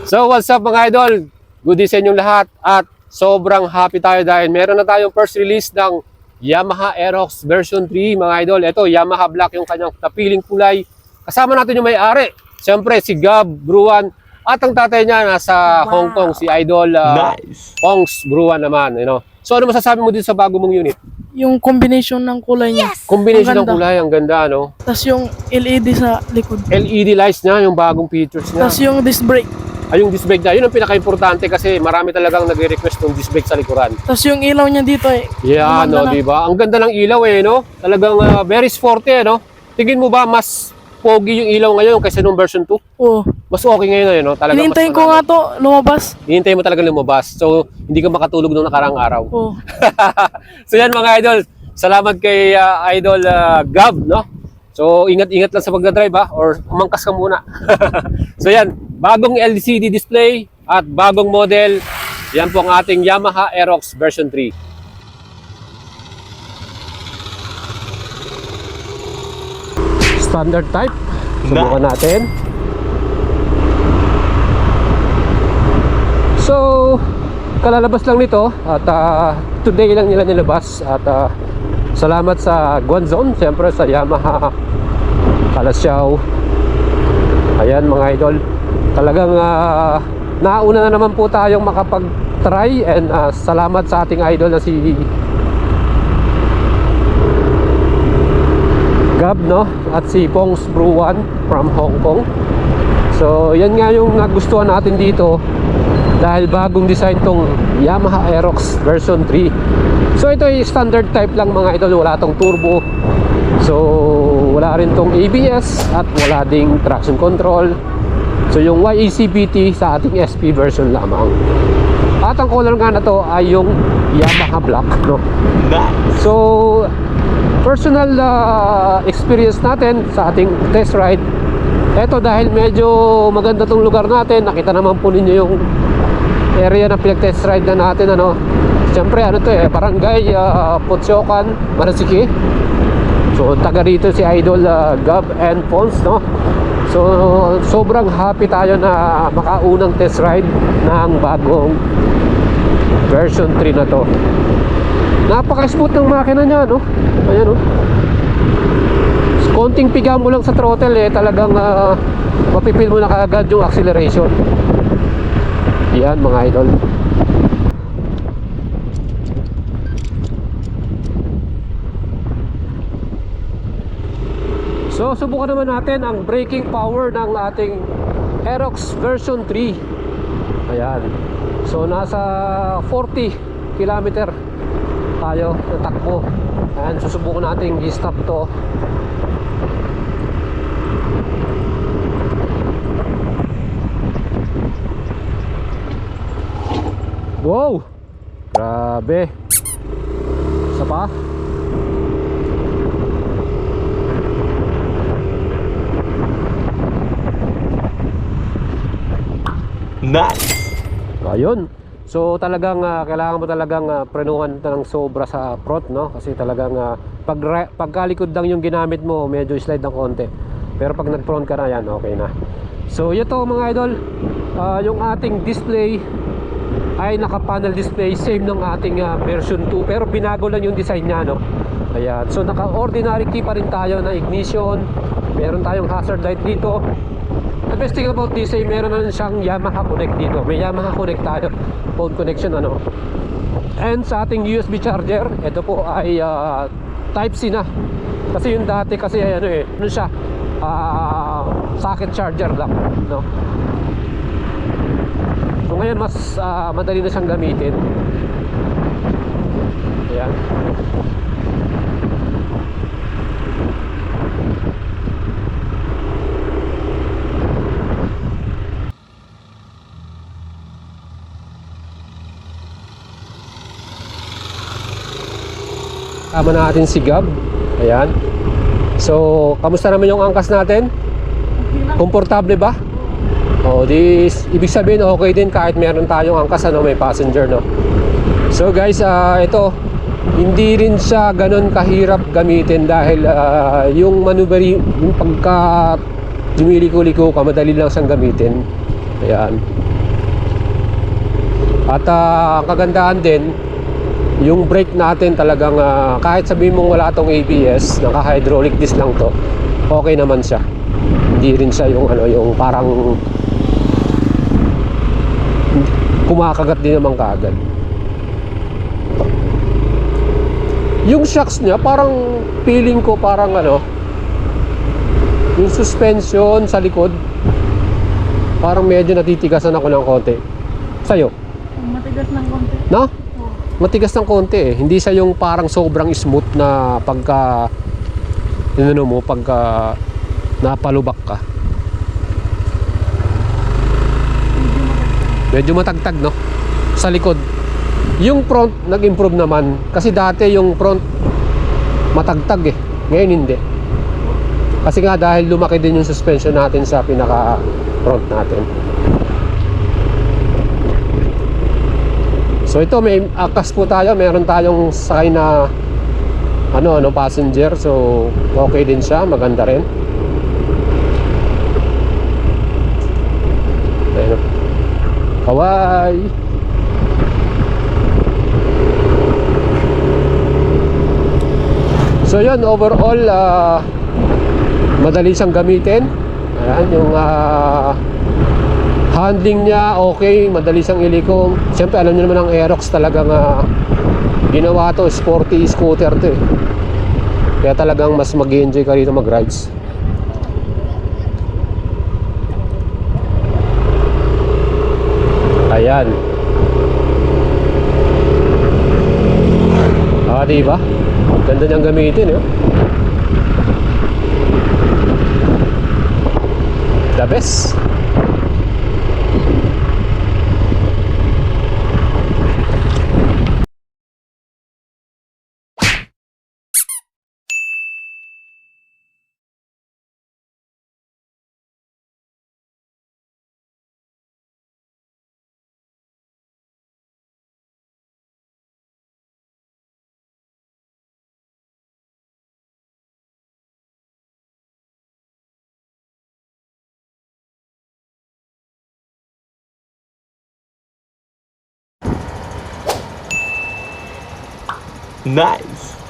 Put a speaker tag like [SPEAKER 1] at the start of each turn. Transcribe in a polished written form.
[SPEAKER 1] So what's up mga idol? Good day sa inyong lahat at sobrang happy tayo dahil meron na tayong first release ng Yamaha Aerox version 3 mga idol. Ito Yamaha Black yung kanyang napiling kulay. Kasama natin yung may-ari. Siyempre si Gab Bruan at ang tatay niya nasa Hong Kong, si Idol Pongs Bruan naman. You know? So ano masasabi mo dito sa bago mong unit?
[SPEAKER 2] Yung combination ng kulay niya.
[SPEAKER 1] Combination ng
[SPEAKER 2] Ang ganda.
[SPEAKER 1] kulay, ang ganda no?
[SPEAKER 2] Tapos yung LED sa likod.
[SPEAKER 1] LED lights niya, yung bagong features niya.
[SPEAKER 2] Tapos yung disc brake.
[SPEAKER 1] Ay, yung disc brake niya, yun ang pinaka-importante kasi marami talagang nagre-request ng disc brake sa likuran.
[SPEAKER 2] Tapos yung ilaw niya dito eh.
[SPEAKER 1] Yeah,
[SPEAKER 2] Ang
[SPEAKER 1] no,
[SPEAKER 2] ganda na.
[SPEAKER 1] di ba? Ang ganda ng ilaw eh, no? Talagang very sporty, no? Tingin mo ba mas pogi yung ilaw ngayon kaysa nung version 2?
[SPEAKER 2] Oo.
[SPEAKER 1] Mas okay ngayon, no? Talagang
[SPEAKER 2] Hinintayin
[SPEAKER 1] mas
[SPEAKER 2] ko nga
[SPEAKER 1] manalo.
[SPEAKER 2] to, lumabas.
[SPEAKER 1] Hinihintay mo talaga lumabas. So, hindi ka makatulog nung nakarang araw.
[SPEAKER 2] Oo.
[SPEAKER 1] So, yan mga idol. Salamat kay Idol Gab, no? So, ingat-ingat lang sa pagdadrive, ha? Or umangkas ka muna. So, yan. Bagong LCD display at bagong model. Yan po ang ating Yamaha Aerox version 3. Standard type. Subukan natin. So, kalalabas lang nito at today lang nila nilabas at salamat sa Guangzhou, siyempre sa Yamaha Kalasyaw. Ayan mga idol, talagang nauna na naman po tayong makapag-try and salamat sa ating idol na si Gab, no? At si Pongs Bruan from Hong Kong. So yan nga yung nagustuhan natin dito dahil bagong design tong Yamaha Aerox version 3. So ito ay standard type lang mga idol, wala tong turbo. So wala rin tong ABS at wala ding traction control. So yung YECBT sa ating SP version lamang. At ang color nga na to ay yung Yamaha Black, no? So personal experience natin sa ating test ride. Eto dahil medyo maganda tong lugar natin, nakita naman po ninyo yung area na pinag-test ride na natin, ano. Siyempre ano to eh, Barangay Potsyokan, Marasique. So taga rito si Idol Gab and Pons, no. So sobrang happy tayo na makaunang test ride ng bagong version 3 na to. Napaka-smooth ng makina niya, no. Ayan, no. Konting piga mo lang sa throttle eh, talagang mapipil mo na kaagad yung acceleration. Yan mga idol. So subukan naman natin ang braking power ng ating Aerox version 3. Ayan. So nasa 40 kilometer tayo natakbo. Ayan, susubukan natin i-stop to. Wow! Grabe! Isa pa?
[SPEAKER 3] Nice.
[SPEAKER 1] Ayun. So talagang kailangan mo talagang prenuhan ng sobra sa front, no? Kasi talagang pagkalikod lang yung ginamit mo, medyo slide ng konti. Pero pag nag-front ka na yan, okay na. So ito mga idol, yung ating display ay naka-panel display, same ng ating version 2, pero binago lang yung design niya, no? Ayan. So naka-ordinary key pa rin tayo na ignition. Meron tayong hazard light dito. The best thing about this ay meron na siyang Yamaha Connect dito. May Yamaha Connect tayo, phone connection, ano. And sa ating USB charger, ito po ay Type C na. Kasi yung dati kasi ay ano eh, ano siya, socket charger lang, no. So ngayon mas madali na siyang gamitin. Ayan. Tama natin si Gab. Ayan. So, kamusta naman yung angkas natin? Komportable ba? O, ibig sabihin okay din kahit meron tayong angkas, ano, may passenger, no? So guys, ito hindi rin siya ganun kahirap gamitin dahil yung maneuvering, yung pagka dumiliko-liko ka, madali lang siyang gamitin. Ayan. At ang kagandahan din, yung brake natin talagang kahit sabihin mong wala tong ABS, naka-hydraulic disc lang to, okay naman siya. Hindi rin siya yung yung parang kumakagat din naman kaagad. Yung shocks niya parang feeling ko parang yung suspension sa likod parang medyo natitigasan ako ng konti. Sa'yo?
[SPEAKER 2] Matigas ng konti.
[SPEAKER 1] No?
[SPEAKER 2] Oo.
[SPEAKER 1] Matigas ng konti eh. Hindi siya yung parang sobrang smooth na pagka pagka napalubak ka. Medyo matagtag, no? Sa likod. Yung front nag-improve naman kasi dati yung front matagtag eh. Ngayon hindi. Kasi nga dahil lumaki din yung suspension natin sa pinaka front natin. So ito may akas po tayo, meron tayong sakay na passenger, so okay din siya, maganda rin. Ayun. Kawai. So yun, overall madali siyang gamitin. Ayan, yung handling niya okay, madali siyang iliko. Siyempre alam niyo naman ang Aerox talagang ginawa to, sporty scooter to eh. Kaya talagang mas mag-enjoy ka rito mag-rides. Ayan. Diba? Ganda niyang gamitin eh. The best.
[SPEAKER 3] Nice.